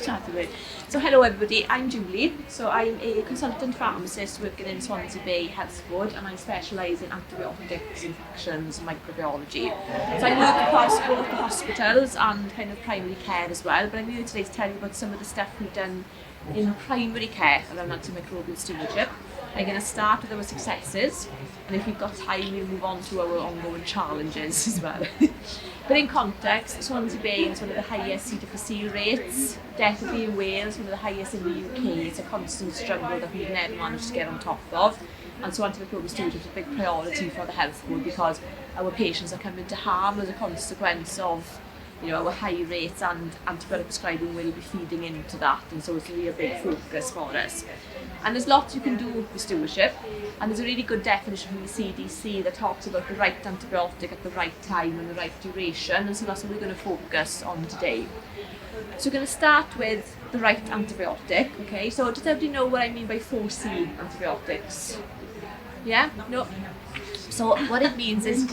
That's great. So hello everybody, I'm Julie. So I'm a consultant pharmacist working in Swansea Bay Health Board, and I specialise in antibiotics, infections, microbiology. So I work across both the hospitals and kind of primary care as well, but I'm here today to tell you about some of the stuff we've done in primary care around antimicrobial stewardship. I'm going to start with our successes, and if we've got time we'll move on to our ongoing challenges as well. But in context, Swansea Bay is one of the highest C. difficile rates, definitely in Wales, one of the highest in the UK. It's a constant struggle that we've never managed to get on top of. And so antimicrobial stewardship is a big priority for the health board because our patients are coming to harm as a consequence of our high rates, and antibiotic prescribing will be feeding into that, and so it's really a big focus for us. And there's lots you can do with stewardship, and there's a really good definition from the CDC that talks about the right antibiotic at the right time and the right duration, and so that's what we're going to focus on today. So we're going to start with the right antibiotic, okay? So does everybody know what I mean by 4C antibiotics? Yeah? No? So what it means is,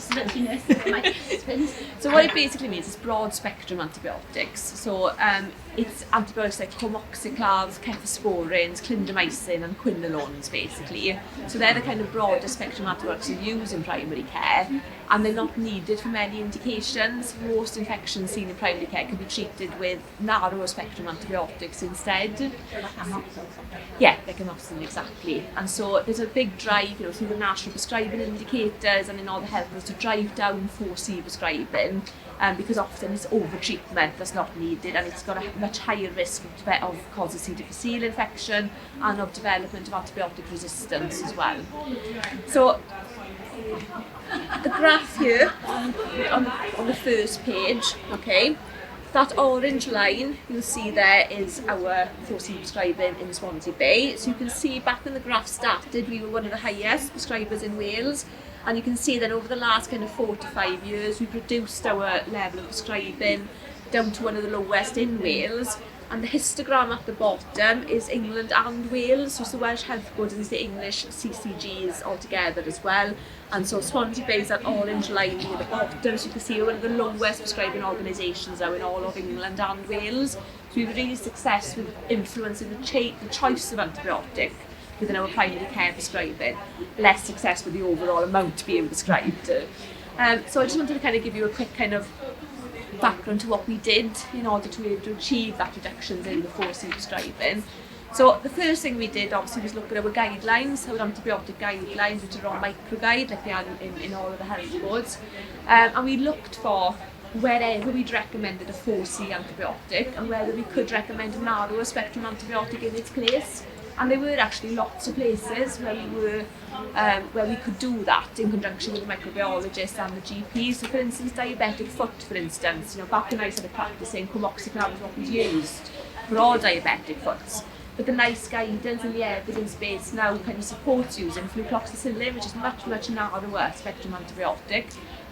so what it basically means is broad spectrum antibiotics. So it's antibiotics like homoxiclav, cephalosporins, clindamycin and quinolones basically. So they're the kind of broader spectrum antibiotics you use in primary care, and they're not needed for many indications. Most infections seen in primary care can be treated with narrower spectrum antibiotics instead. Yeah, like amoxicillin, exactly. And so there's a big drive, through the national prescribing indicators and in all the health boards to drive down 4C prescribing, because often it's over-treatment that's not needed, and it's got a much higher risk of causing C. difficile infection and of development of antibiotic resistance as well. So the graph here on the first page, okay, that orange line you'll see there is our 4C prescribing in Swansea Bay. So you can see back when the graph started, we were one of the highest prescribers in Wales, and you can see that over the last kind of 4 to 5 years we've reduced our level of prescribing down to one of the lowest in Wales. And the histogram at the bottom is England and Wales, so it's the Welsh Health Board and it's the English CCGs all together as well. And so Swansea Bay is that orange line near the bottom, so you can see we're one of the lowest prescribing organisations now in all of England and Wales. So we were really successful with influencing the choice of antibiotic within our primary care prescribing, less success with the overall amount being prescribed. So I just wanted to kind of give you a quick kind of background to what we did in order to be able to achieve that reductions in the 4C prescribing. So the first thing we did obviously was look at our guidelines, our antibiotic guidelines, which are on microguide like they are in all of the health boards, and we looked for wherever we'd recommended a 4C antibiotic and whether we could recommend a narrower spectrum antibiotic in its place. And there were actually lots of places where we could do that in conjunction with the microbiologist and the GP. So for instance, diabetic foot, for instance, back when I started practicing, homoxiclav was what was used for all diabetic foots. But the nice guidance and the evidence base now kind of supports using flucloxacillin, which is much, much narrower spectrum antibiotic,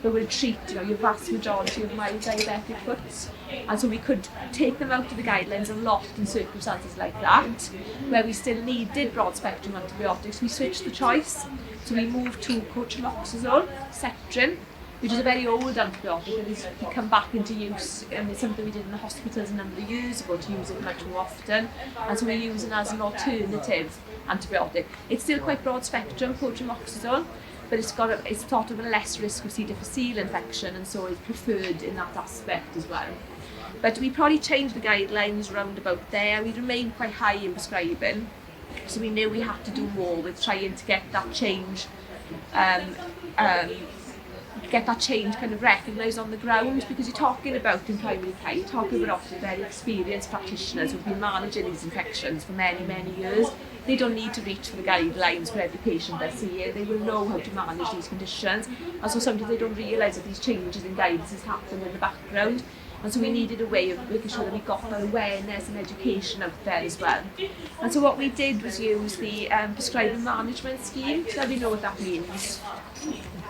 but will treat your vast majority of mild diabetic foots. And so we could take them out of the guidelines a lot in circumstances like that, where we still needed broad spectrum antibiotics. We switched the choice, so we moved to cotrimoxazole, Cetrin, which is a very old antibiotic that has come back into use, and it's something we did in the hospitals a number of years ago to use it much more often, and so we're using it as an alternative antibiotic. It's still quite broad spectrum, cotrimoxazole, but it's thought of a less risk of C. difficile infection, and so it's preferred in that aspect as well. But we probably changed the guidelines round about there. We remained quite high in prescribing, so we knew we had to do more with trying to get that change kind of recognised on the ground, because you're talking about in primary care, you're talking about often very experienced practitioners who've been managing these infections for many, many years. They don't need to reach for the guidelines for every patient they're seeing. They will know how to manage these conditions, and so sometimes they don't realise that these changes in guidance is happening in the background. And so we needed a way of making sure that we got that awareness and education out there as well. And so what we did was use the prescribing management scheme. So everybody know what that means?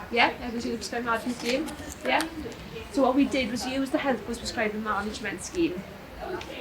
Yeah, everybody's used the prescribing management scheme? Yeah? So what we did was use the Health Board's prescribing management scheme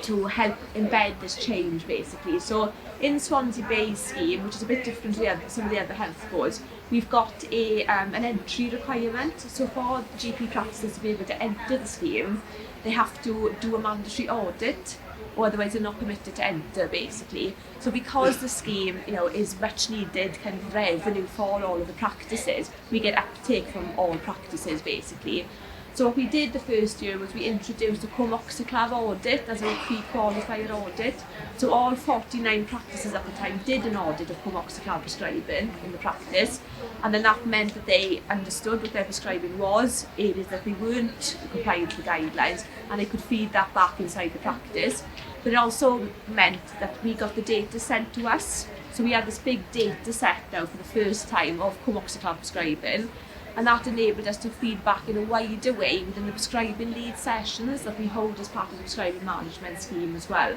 to help embed this change basically. So in Swansea Bay's scheme, which is a bit different to some of the other health boards, we've got an entry requirement. So for the GP practices to be able to enter the scheme, they have to do a mandatory audit or otherwise they're not permitted to enter, basically. So because the scheme, is much needed kind of revenue for all of the practices, we get uptake from all practices, basically. So what we did the first year was we introduced a Comoxiclav audit as a pre-qualifier audit. So all 49 practices at the time did an audit of Comoxiclav prescribing in the practice, and then that meant that they understood what their prescribing was, areas that they weren't compliant with the guidelines, and they could feed that back inside the practice. But it also meant that we got the data sent to us. So we had this big data set now for the first time of Comoxiclav prescribing, and that enabled us to feed back in a wider way within the prescribing lead sessions that we hold as part of the prescribing management scheme as well.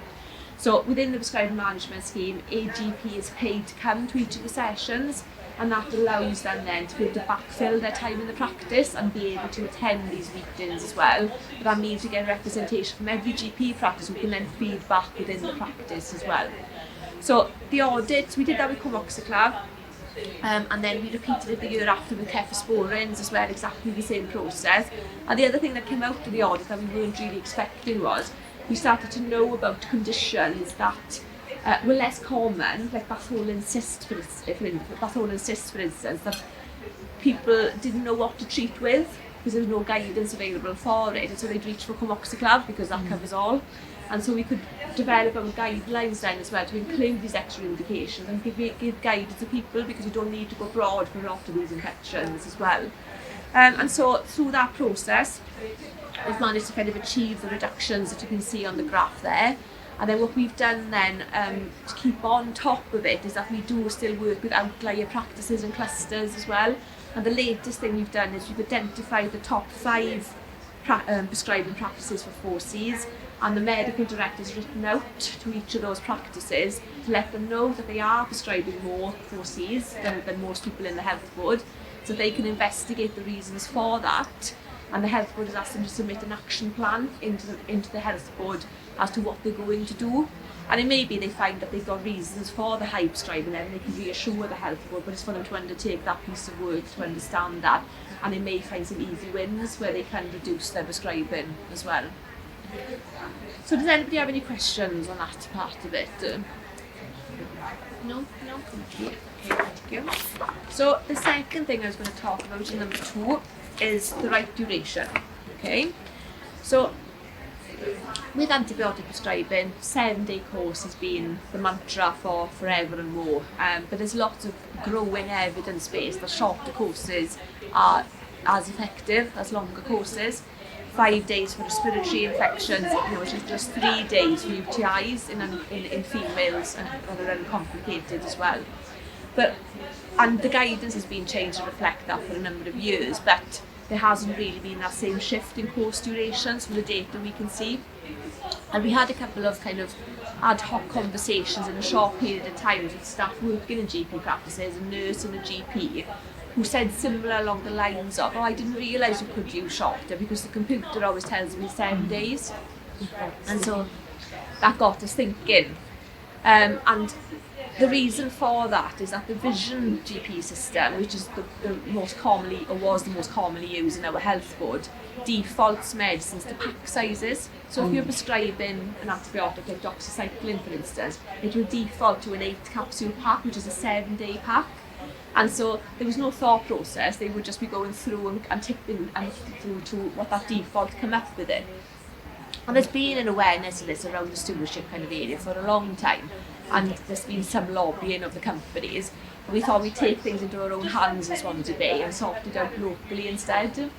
So within the prescribing management scheme, a GP is paid to come to each of the sessions, and that allows them then to be able to backfill their time in the practice and be able to attend these meetings as well. But that means we get representation from every GP practice who can then feed back within the practice as well. So the audits, we did that with Comoxiclav. And then we repeated it the year after with cephalosporins as well, exactly the same process. And the other thing that came out of the audit that we weren't really expecting was we started to know about conditions that were less common, like batholin cyst, for instance, that people didn't know what to treat with because there was no guidance available for it, and so they'd reach for Comoxiclav because that covers all. And so we could develop our guidelines then as well to include these extra indications and give guidance to people, because you don't need to go broad for a lot of these infections as well. And so through that process, we've managed to kind of achieve the reductions that you can see on the graph there. And then what we've done then to keep on top of it is that we do still work with outlier practices and clusters as well. And the latest thing we've done is we've identified the top 5 prescribing practices for 4Cs, and the medical director has written out to each of those practices to let them know that they are prescribing more 4Cs than most people in the health board, so they can investigate the reasons for that. And the health board has asked them to submit an action plan into the health board as to what they're going to do. And it may be they find that they've got reasons for the high prescribing and they can reassure the health board, but it's for them to undertake that piece of work to understand that. And they may find some easy wins where they can reduce their prescribing as well. So does anybody have any questions on that part of it? No? Okay, thank you. So the second thing I was going to talk about in number 2 is the right duration. Okay, so with antibiotic prescribing, 7-day course has been the mantra for forever and more, but there's lots of growing evidence base that shorter courses are as effective as longer courses. 5 days for respiratory infections, which is just 3 days for UTIs in females, that are uncomplicated as well. And the guidance has been changed to reflect that for a number of years, but there hasn't really been that same shift in course durations from the data we can see. And we had a couple of kind of ad hoc conversations in a short period of time with staff working in GP practices, a nurse and a GP, who said similar along the lines of, I didn't realise you could use shorter because the computer always tells me 7 days. And so that got us thinking. And the reason for that is that the Vision GP system, which is the most commonly, or was the most commonly used in our health board, defaults medicines to pack sizes. So if you're prescribing an antibiotic like doxycycline, for instance, it will default to an 8 capsule pack, which is a 7-day pack. And so there was no thought process, they would just be going through and tipping and through to what that default come up with it. And there's been an awareness of this around the stewardship kind of area for a long time, and there's been some lobbying of the companies. We thought we'd take things into our own hands in Swansea Bay and sort it out locally instead.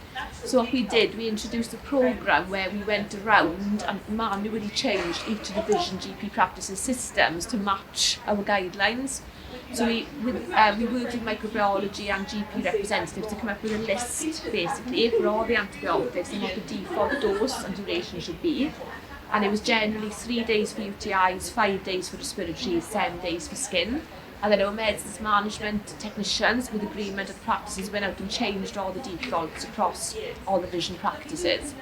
So what we did, we introduced a programme where we went around and manually changed each of the Vision GP practices systems to match our guidelines. So we worked with microbiology and GP representatives to come up with a list, basically, for all the antibiotics and what the default dose and duration should be. And it was generally 3 days for UTIs, 5 days for respiratory, 7 days for skin. And then our medicines management technicians, with agreement of practices, went out and changed all the defaults across all the Vision practices.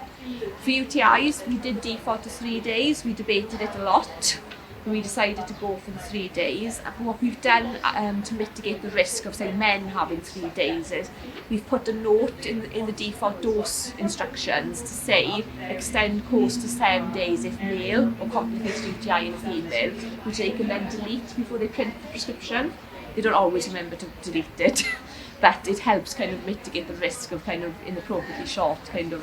For UTIs, we did default to 3 days. We debated it a lot. we decided to go for the 3 days. And what we've done to mitigate the risk of, say, men having 3 days is we've put a note in the default dose instructions to say extend course to 7 days if male or complicated UTI in a female, which they can then delete before they print the prescription. They don't always remember to delete it, but it helps kind of mitigate the risk of kind of inappropriately short kind of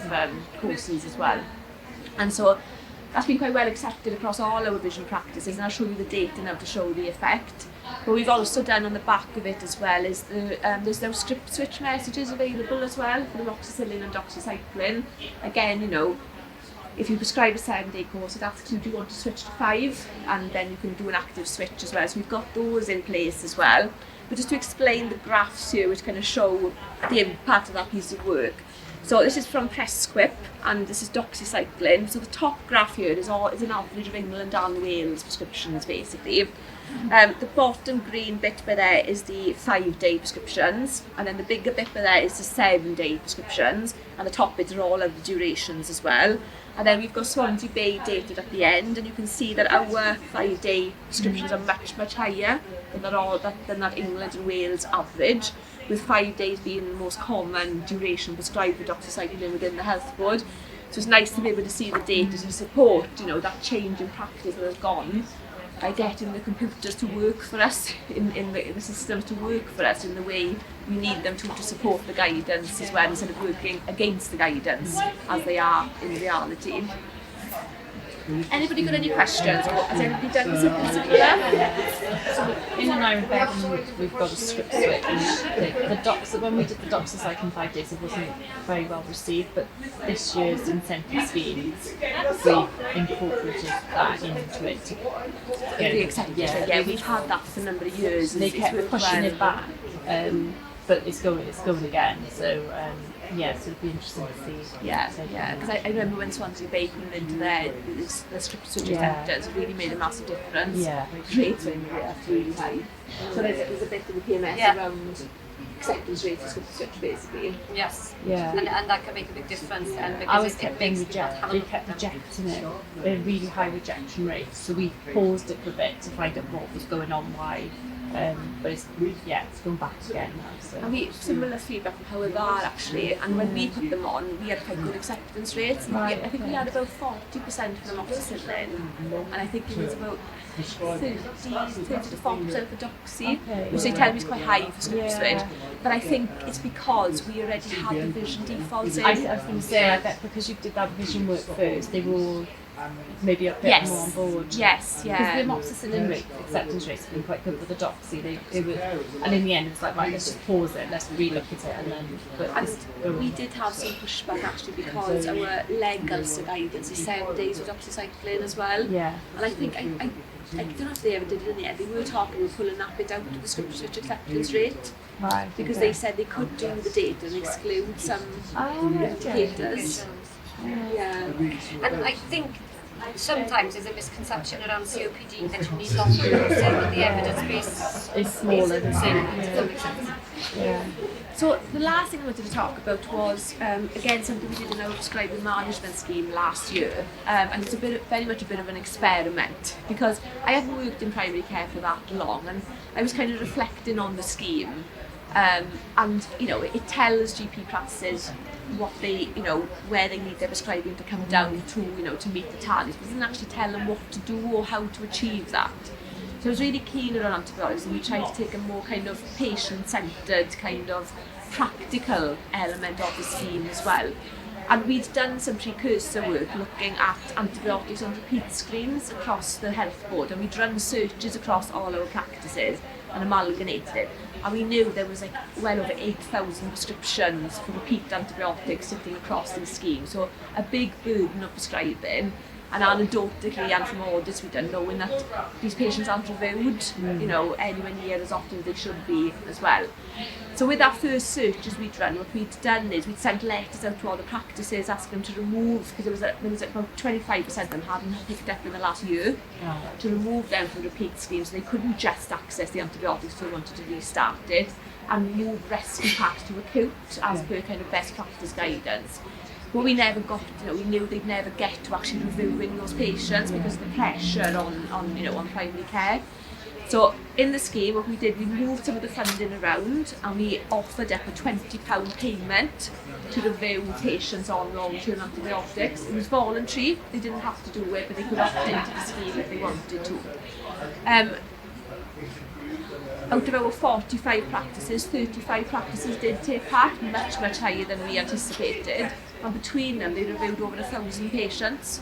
courses as well. And so that's been quite well accepted across all our vision practices, and I'll show you the data now to show the effect. What we've also done on the back of it as well is there's now script switch messages available as well for the amoxicillin and doxycycline. Again, you know, if you prescribe a 7-day course, it asks you do you want to switch to 5, and then you can do an active switch as well. So we've got those in place as well. But just to explain the graphs here, which kind of show the impact of that piece of work. So this is from Prescript, and this is doxycycline. So the top graph here is an average of England and Wales prescriptions, basically. The bottom green bit by there is the 5-day prescriptions, and then the bigger bit by there is the 7-day prescriptions, and the top bits are all of the durations as well. And then we've got Swansea Bay dated at the end, and you can see that our 5-day prescriptions are much, much higher than that England and Wales average, with 5 days being the most common duration prescribed for doxycycline within the health board. So it's nice to be able to see the data to support, you know, that change in practice that has gone by getting the computers to work for us, in the systems to work for us in the way we need them to support the guidance as well, instead of working against the guidance as they are in reality. Anybody got any questions? Has anybody done something similar? So in an Iron Bed, we've got a script switch. When we did the doxycycline 5 days, it wasn't very well received, but this year's incentive schemes, we incorporated that into it. They accepted it. Yeah, we've had that for a number of years. They kept pushing it back, but it's going again. So. Yeah, so it'd be interesting to see. Yeah, because I remember when Swansea Bay came into the script switch acceptance, it really made a massive difference. Yeah. Rates were really high. So there's a bit of the PMS around acceptance rates for script switch, basically. Yes. Yeah. And that can make a big difference. And because ours kept being rejected. They kept rejecting it. They had really high rejection rates, so we paused it for a bit to find out what was going on, why. But it's going back again now. So. And we similar feedback from how they are actually, and when we put them on, we had quite good acceptance rates. I think we had about 40% for amoxicillin, and I think it was about 30 to 40% for doxy, which they tell me is quite high for script switch. But I think it's because we already had the vision defaults in. I was going to say, I bet because you did that vision work first, they were all maybe a bit more on board. Yes, yeah. Because the amoxicillin rate, acceptance rates have been quite good with the doxy. They were, and in the end, it was like, right, let's just pause it, let's relook at it, and then. And we did have some pushback actually because our leg ulcer guidance is 7 days with doxycycline as well. Yeah. And I think I don't know if they ever did it in the end. They were talking about pulling that bit out of the script switch acceptance rate. Right. Because they said they could do the data and exclude some replicators. Yeah. And I think sometimes there's a misconception around COPD that you need longer dosing, but the evidence base is smaller than that. So the last thing I wanted to talk about was again something we did in our prescribing management scheme last year, and it's very much a bit of an experiment because I haven't worked in primary care for that long, and I was kind of reflecting on the scheme, and you know it tells GP practices what they, you know, where they need their prescribing to come down to, you know, to meet the targets. It doesn't actually tell them what to do or how to achieve that. So I was really keen around antibiotics, and we tried to take a more kind of patient-centred, kind of practical element of the scheme as well. And we'd done some precursor work looking at antibiotics on repeat screens across the health board, and we'd run searches across all our practices and amalgamated it. And we knew there was like well over 8,000 prescriptions for repeat antibiotics sitting across the scheme. So a big burden of prescribing. And anecdotally and from audits we've done, knowing that these patients aren't reviewed, you know, anywhere near as often as they should be as well. So with our first searches we'd run, what we'd done is we'd sent letters out to all the practices asking them to remove, because there was about 25% of them hadn't picked up in the last year, to remove them from repeat schemes, so they couldn't just access the antibiotics if they wanted to restart it, and move rescue packs to acute as per kind of best practice guidance. But we never got, we knew they'd never get to actually reviewing those patients because of the pressure on primary care. So in the scheme, what we did, we moved some of the funding around and we offered up a £20 payment to review patients on long-term antibiotics. It was voluntary, they didn't have to do it, but they could opt into the scheme if they wanted to. Out of our 45 practices, 35 practices did take part, much higher than we anticipated. And between them, they reviewed over 1,000 patients.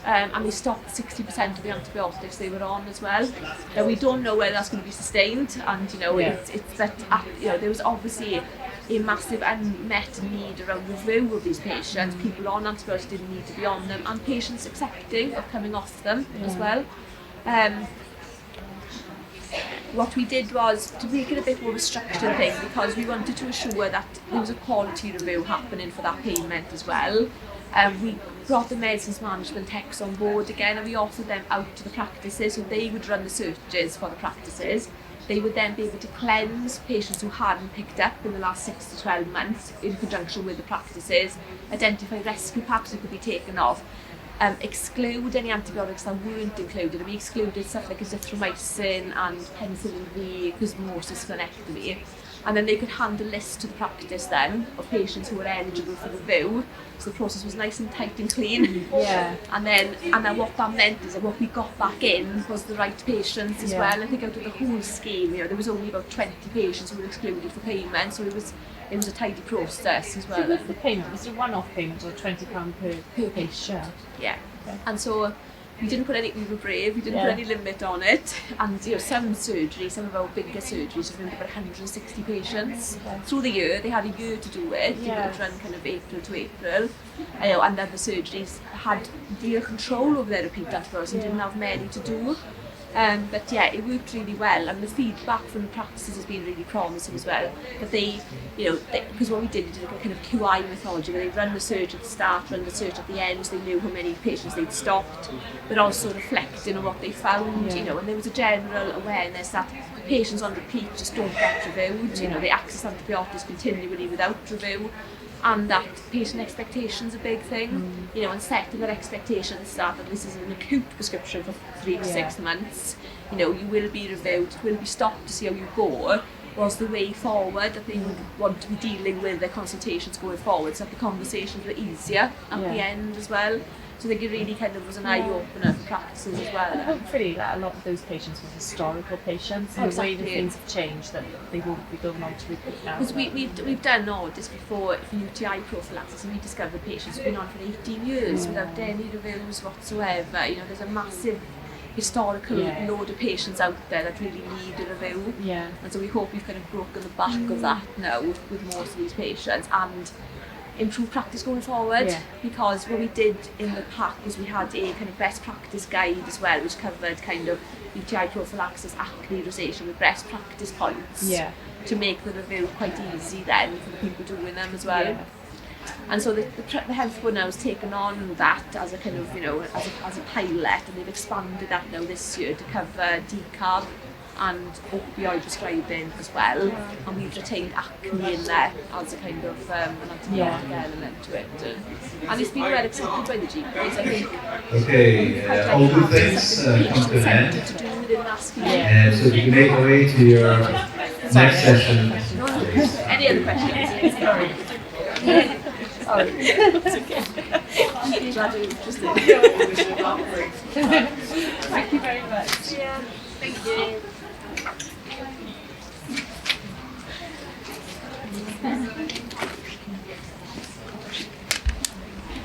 And they stopped 60% of the antibiotics they were on as well. Now we don't know whether that's going to be sustained, and it's that there was obviously a massive unmet need around review of these patients. People on antibiotics didn't need to be on them, and patients accepting of coming off them as well. What we did was to make it a bit more of a structured thing, because we wanted to assure that there was a quality review happening for that payment as well. We brought the medicines management techs on board again, and we offered them out to the practices, so they would run the searches for the practices. They would then be able to cleanse patients who hadn't picked up in the last 6 to 12 months in conjunction with the practices, identify rescue packs that could be taken off, exclude any antibiotics that weren't included. And we excluded stuff like azithromycin and penicillin V because most is splenectomy. And then they could hand a list to the practice then of patients who were eligible for review. So the process was nice and tight and clean. Yeah. And then what that meant is that what we got back in was the right patients as well. I think out of the whole scheme, there was only about 20 patients who were excluded for payment. So it was a tidy process as well. So with the payment, was it a one-off payment or £20 per patient? Yeah. Okay. And so we didn't put any, we were brave, we didn't put any limit on it. And some surgeries, some of our bigger surgeries have been about 160 patients. Through the year, they had a year to do it. They would run kind of April to April. And then the surgeries had real control over their repeat antibiotics and didn't have many to do. But it worked really well, and the feedback from the practices has been really promising as well. But because what we did like a kind of QI methodology where they run the surge at the start, run the surge at the end, so they knew how many patients they'd stopped, but also reflecting on what they found, and there was a general awareness that patients on repeat just don't get reviewed, they access antibiotics continually without review. And that patient expectations a big thing, and setting that expectations that this is an acute prescription for 3 to 6 months, you will be reviewed, it will be stopped to see how you go, was the way forward that they would want to be dealing with their consultations going forward, so that the conversations were easier at the end as well. So I think it really kind of was an eye-opener for practices as well. Hopefully a lot of those patients were historical patients, and the way that things have changed, that they won't be going on to repeat now. Because we've done audits before for UTI prophylaxis, and we discovered patients who've been on for 18 years without any reviews whatsoever. There's a massive historical load of patients out there that really need a review. Yeah. And so we hope we've kind of broken the back of that now with most of these patients, and improve practice going forward, because what we did in the pack was we had a kind of best practice guide as well, which covered kind of UTI prophylaxis, acne, rosacea with best practice points to make the review quite easy then for the people doing them as well. And so the health board now has taken on that as a kind of as a pilot, and they've expanded that now this year to cover decarb and opioid prescribing as well, and we've retained acne in there as a kind of an antibiotic element to it, and it's been well accepted by the GPs, I think. Okay, all good things come to an end, to do within that scheme. so you can make your way to your next session. Any other questions? Sorry. It's okay. Thank you very much. Yeah, thank you. Thank you.